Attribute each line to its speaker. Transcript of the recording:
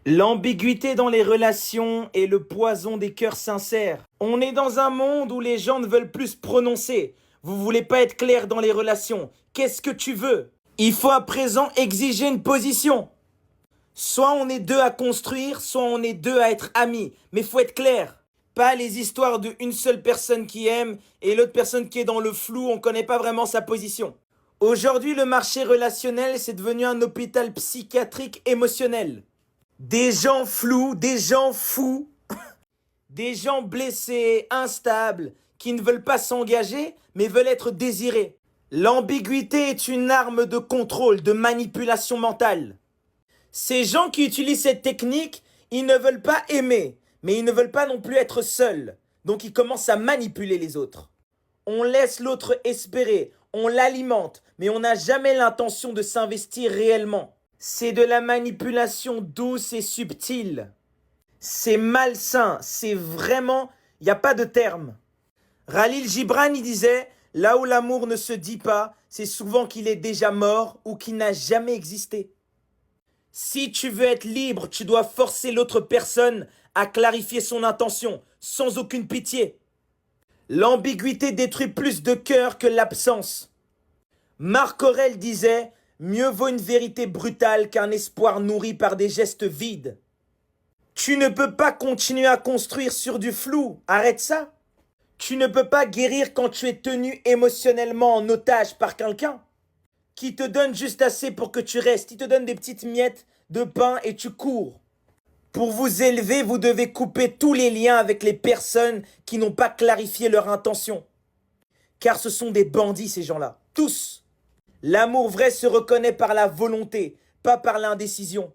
Speaker 1: L'ambiguïté dans les relations est le poison des cœurs sincères. On est dans un monde où les gens ne veulent plus se prononcer. Vous voulez pas être clair dans les relations. Qu'est-ce que tu veux? Il faut à présent exiger une position. Soit on est deux à construire, soit on est deux à être amis. Mais faut être clair. Pas les histoires de une seule personne qui aime et l'autre personne qui est dans le flou, on connaît pas vraiment sa position. Aujourd'hui, le marché relationnel, c'est devenu un hôpital psychiatrique émotionnel. Des gens flous, des gens fous, des gens blessés, instables, qui ne veulent pas s'engager, mais veulent être désirés. L'ambiguïté est une arme de contrôle, de manipulation mentale. Ces gens qui utilisent cette technique, ils ne veulent pas aimer, mais ils ne veulent pas non plus être seuls. Donc ils commencent à manipuler les autres. On laisse l'autre espérer, on l'alimente, mais on n'a jamais l'intention de s'investir réellement. C'est de la manipulation douce et subtile. C'est malsain, c'est vraiment... Il n'y a pas de terme. Khalil Gibran, il disait, là où l'amour ne se dit pas, c'est souvent qu'il est déjà mort ou qu'il n'a jamais existé. Si tu veux être libre, tu dois forcer l'autre personne à clarifier son intention, sans aucune pitié. L'ambiguïté détruit plus de cœur que l'absence. Marc Aurèle disait « Mieux vaut une vérité brutale qu'un espoir nourri par des gestes vides ». Tu ne peux pas continuer à construire sur du flou, arrête ça. Tu ne peux pas guérir quand tu es tenu émotionnellement en otage par quelqu'un qui te donne juste assez pour que tu restes. Il te donne des petites miettes de pain et tu cours. Pour vous élever, vous devez couper tous les liens avec les personnes qui n'ont pas clarifié leur intention. Car ce sont des bandits, ces gens-là. Tous. L'amour vrai se reconnaît par la volonté, pas par l'indécision.